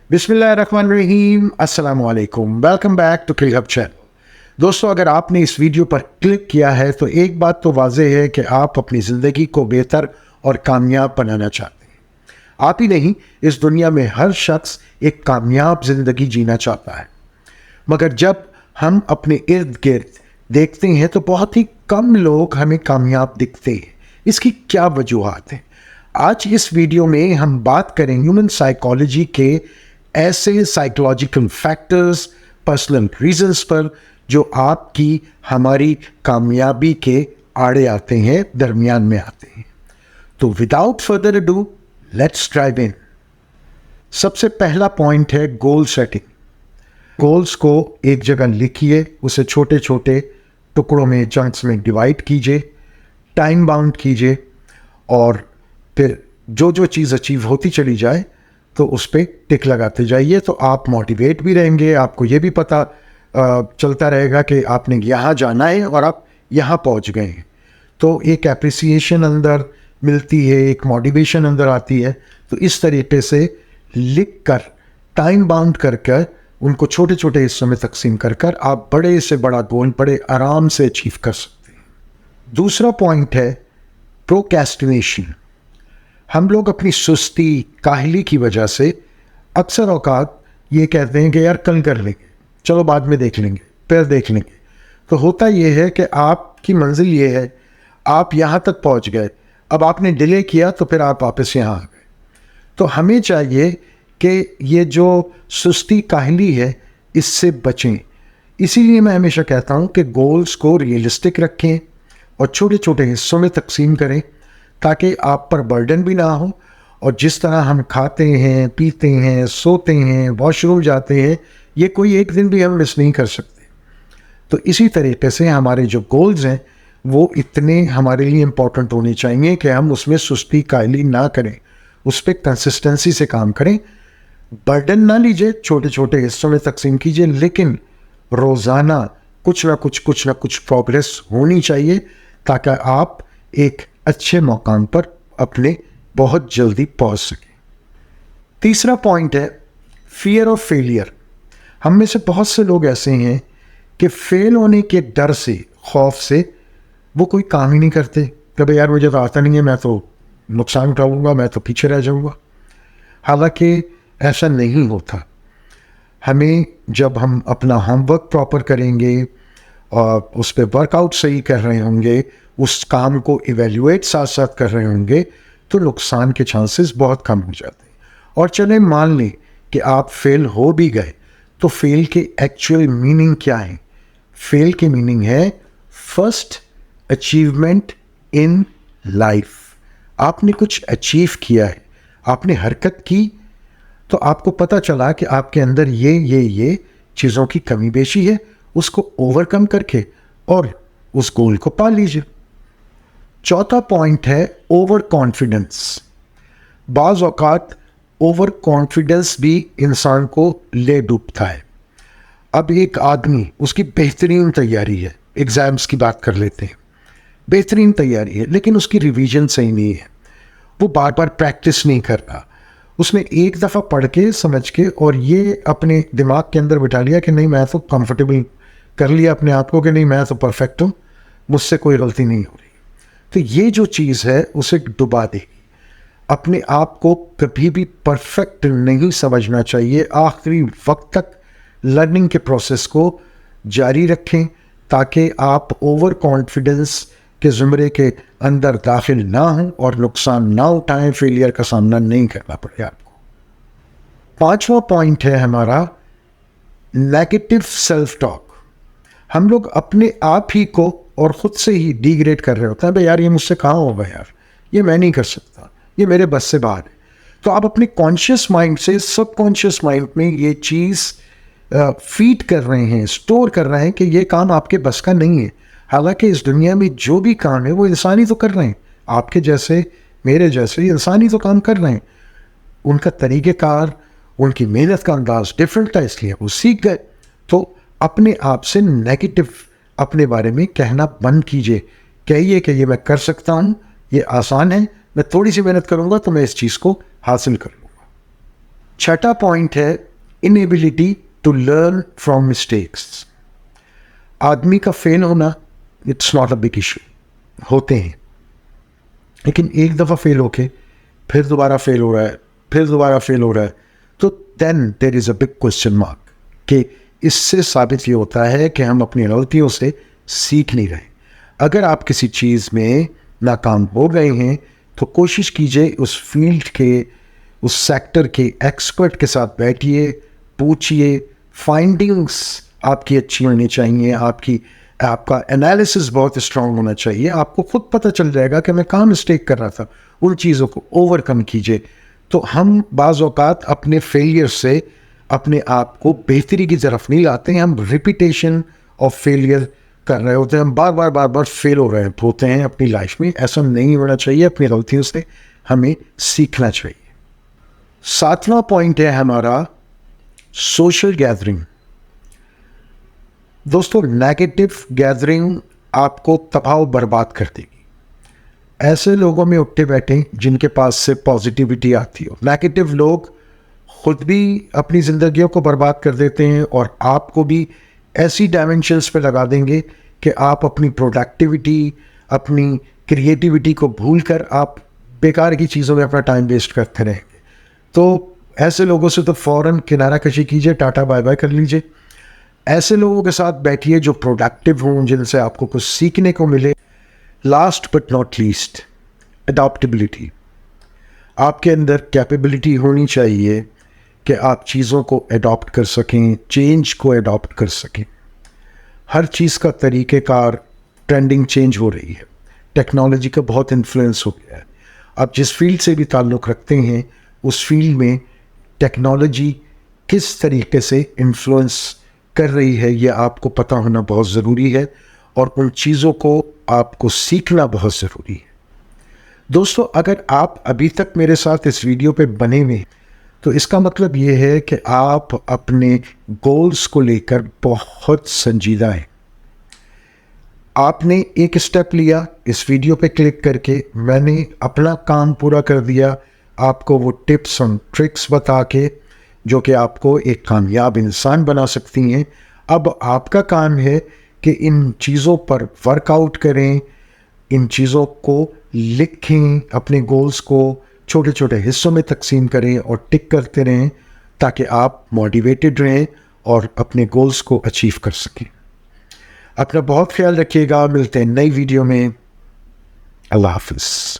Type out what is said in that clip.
बिस्मिल्लाहिर्रहमानिर्रहीम, अस्सलामु अलैकुम। Welcome back to Click Hub channel. दोस्तों, अगर आपने इस वीडियो पर क्लिक किया है तो एक बात तो वाज़ेह है कि आप अपनी ज़िंदगी को बेहतर और कामयाब बनाना चाहते हैं। आप ही नहीं, इस दुनिया में हर शख्स एक कामयाब ज़िंदगी जीना चाहता है, मगर जब हम अपने इर्द गिर्द देखते हैं तो बहुत ही कम लोग हमें कामयाब दिखते हैं। इसकी क्या वजूहात हैं? आज इस वीडियो में हम बात करें ह्यूमन साइकोलॉजी के ऐसे साइकोलॉजिकल फैक्टर्स, पर्सनल रीजंस पर जो आपकी हमारी कामयाबी के आड़े आते हैं, दरमियान में आते हैं। तो without further ado, let's drive इन। सबसे पहला पॉइंट है गोल सेटिंग। गोल्स को एक जगह लिखिए, उसे छोटे छोटे टुकड़ों में, चंक्स में डिवाइड कीजिए, टाइम बाउंड कीजिए, और फिर जो जो चीज़ अचीव होती चली जाए तो उस पर टिक लगाते जाइए। तो आप मोटिवेट भी रहेंगे, आपको ये भी पता चलता रहेगा कि आपने यहाँ जाना है और आप यहाँ पहुँच गए हैं। तो एक एप्रिसिएशन अंदर मिलती है, एक मोटिवेशन अंदर आती है। तो इस तरीके से लिख कर, टाइम बाउंड कर कर, उनको छोटे छोटे हिस्सों में तकसीम कर कर आप बड़े से बड़ा गोल बड़े आराम से अचीव कर सकते हैं। दूसरा पॉइंट है प्रोक्रेस्टिनेशन। हम लोग अपनी सुस्ती, काहली की वजह से अक्सर औकात ये कहते हैं कि यार कल कर लेंगे, चलो बाद में देख लेंगे, फिर देख लेंगे। तो होता ये है कि आपकी मंजिल ये है, आप यहाँ तक पहुँच गए, अब आपने डिले किया तो फिर आप वापस यहाँ आ गए। तो हमें चाहिए कि ये जो सुस्ती, काहली है, इससे बचें। इसीलिए मैं हमेशा कहता हूँ कि गोल्स को रियलिस्टिक रखें और छोटे छोटे हिस्सों में तकसीम करें, ताकि आप पर बर्डन भी ना हो। और जिस तरह हम खाते हैं, पीते हैं, सोते हैं, वॉशरूम जाते हैं, ये कोई एक दिन भी हम मिस नहीं कर सकते। तो इसी तरीके से हमारे जो गोल्स हैं वो इतने हमारे लिए इम्पोर्टेंट होने चाहिए कि हम उसमें सुस्ती, काहली ना करें, उस पर कंसिस्टेंसी से काम करें। बर्डन ना लीजिए, छोटे छोटे हिस्सों में तकसीम कीजिए, लेकिन रोज़ाना कुछ ना कुछ प्रोग्रेस होनी चाहिए, ताकि आप एक अच्छे मकाम पर अपने बहुत जल्दी पहुंच सके। तीसरा पॉइंट है फियर ऑफ फेलियर। हम में से बहुत से लोग ऐसे हैं कि फेल होने के डर से, खौफ से, वो कोई काम ही नहीं करते। कभी यार मुझे तो आता नहीं है, मैं तो नुकसान उठाऊंगा, मैं तो पीछे रह जाऊंगा। हालांकि ऐसा नहीं होता। हमें, जब हम अपना होमवर्क प्रॉपर करेंगे और उस पर वर्कआउट सही कर रहे होंगे, उस काम को इवेल्युएट साथ साथ कर रहे होंगे, तो नुकसान के चांसेस बहुत कम हो जाते हैं। और चले मान लें कि आप फेल हो भी गए, तो फेल के एक्चुअल मीनिंग क्या है? फेल की मीनिंग है फर्स्ट अचीवमेंट इन लाइफ। आपने कुछ अचीव किया है, आपने हरकत की, तो आपको पता चला कि आपके अंदर ये चीज़ों की कमी बेशी है, उसको ओवरकम करके और उस गोल को पा लीजिए। चौथा पॉइंट है ओवर कॉन्फिडेंस। बाज़ औक़ात ओवर कॉन्फिडेंस भी इंसान को ले डूबता है। अब एक आदमी, उसकी बेहतरीन तैयारी है, एग्ज़ाम्स की बात कर लेते हैं, बेहतरीन तैयारी है, लेकिन उसकी रिवीजन सही नहीं है, वो बार बार प्रैक्टिस नहीं कर रहा। उसने एक दफ़ा पढ़ के, समझ के, और ये अपने दिमाग के अंदर बिठा लिया कि नहीं, मैं तो कंफर्टेबल कर लिया अपने आप को कि नहीं, मैं तो परफेक्ट हूँ, मुझसे कोई गलती नहीं हो रही। तो ये जो चीज़ है उसे डुबा देगी। अपने आप को कभी भी परफेक्ट नहीं समझना चाहिए। आखिरी वक्त तक लर्निंग के प्रोसेस को जारी रखें, ताकि आप ओवर कॉन्फिडेंस के ज़ुमरे के अंदर दाखिल ना हों और नुकसान ना उठाएं, फेलियर का सामना नहीं करना पड़े आपको। पांचवा पॉइंट है हमारा नेगेटिव सेल्फ टॉक। हम लोग अपने आप ही को और ख़ुद से ही डिग्रेड कर रहे होते हैं। भाई यार, ये मुझसे कहाँ होगा, यार ये मैं नहीं कर सकता, ये मेरे बस से बाहर है। तो आप अपने कॉन्शियस माइंड से सबकॉन्शियस माइंड में ये चीज़ फीड कर रहे हैं, स्टोर कर रहे हैं कि ये काम आपके बस का नहीं है। हालांकि इस दुनिया में जो भी काम है वो इंसान ही तो कर रहे हैं, आपके जैसे, मेरे जैसे इंसान ही तो काम कर रहे हैं। उनका तरीक़ेकार, उनकी मेहनत का अंदाज डिफरेंट था, इसलिए वो सीख गए। तो अपने आप से नेगेटिव अपने बारे में कहना बंद कीजिए। कहिए कि ये मैं कर सकता हूँ, ये आसान है, मैं थोड़ी सी मेहनत करूँगा तो मैं इस चीज़ को हासिल कर लूँगा। छठा पॉइंट है inability to learn from mistakes. आदमी का फेल होना it's not a big issue, होते हैं, लेकिन एक दफ़ा फेल होके फिर दोबारा फेल हो रहा है, फिर दोबारा फेल हो रहा है, तो then there is a big question mark कि इससे साबित ये होता है कि हम अपनी गलतियों से सीख नहीं रहे। अगर आप किसी चीज़ में नाकाम हो गए हैं तो कोशिश कीजिए उस फील्ड के, उस सेक्टर के एक्सपर्ट के साथ बैठिए, पूछिए, फाइंडिंग्स आपकी अच्छी होनी चाहिए, आपका एनालिसिस बहुत स्ट्रांग होना चाहिए। आपको खुद पता चल जाएगा कि मैं कहाँ मिस्टेक कर रहा था, उन चीज़ों को ओवरकम कीजिए। तो हम बाज़ औक़ात अपने फेलियर से अपने आप को बेहतरी की तरफ नहीं लाते हैं, हम रिपीटेशन ऑफ फेलियर कर रहे होते हैं, हम बार बार फेल हो रहे होते हैं अपनी लाइफ में। ऐसा नहीं होना चाहिए, अपनी गलतियों से हमें सीखना चाहिए। सातवां पॉइंट है हमारा सोशल गैदरिंग। दोस्तों, नेगेटिव गैदरिंग आपको तबाह बर्बाद कर देगी। ऐसे लोगों में उठते बैठे जिनके पास से पॉजिटिविटी आती हो। नेगेटिव लोग खुद भी अपनी ज़िंदगियों को बर्बाद कर देते हैं और आपको भी ऐसी डायमेंशंस पे लगा देंगे कि आप अपनी प्रोडक्टिविटी, अपनी क्रिएटिविटी को भूलकर आप बेकार की चीज़ों में अपना टाइम वेस्ट करते रहेंगे। तो ऐसे लोगों से तो फ़ौरन किनारा कशी कीजिए, टाटा बाय बाय कर लीजिए। ऐसे लोगों के साथ बैठिए जो प्रोडक्टिव हों, जिनसे आपको कुछ सीखने को मिले। Last but not least, adaptability. आपके अंदर कैपेबिलिटी होनी चाहिए कि आप चीज़ों को अडॉप्ट कर सकें, चेंज को अडॉप्ट कर सकें। हर चीज़ का तरीक़ेकार, ट्रेंडिंग चेंज हो रही है, टेक्नोलॉजी का बहुत इन्फ्लुएंस हो गया है। आप जिस फील्ड से भी ताल्लुक़ रखते हैं उस फील्ड में टेक्नोलॉजी किस तरीके से इन्फ्लुएंस कर रही है ये आपको पता होना बहुत ज़रूरी है, और उन चीज़ों को आपको सीखना बहुत ज़रूरी है। दोस्तों, अगर आप अभी तक मेरे साथ इस वीडियो पे बने हुए तो इसका मतलब ये है कि आप अपने गोल्स को लेकर बहुत संजीदा हैं। आपने एक स्टेप लिया, इस वीडियो पे क्लिक करके मैंने अपना काम पूरा कर दिया, आपको वो टिप्स और ट्रिक्स बता के जो कि आपको एक कामयाब इंसान बना सकती हैं। अब आपका काम है कि इन चीज़ों पर वर्कआउट करें, इन चीज़ों को लिखें, अपने गोल्स को छोटे छोटे हिस्सों में तकसीम करें और टिक करते रहें ताकि आप मोटिवेटेड रहें और अपने गोल्स को अचीव कर सकें। अपना बहुत ख्याल रखिएगा, मिलते हैं नई वीडियो में। अल्लाह हाफ़िज़।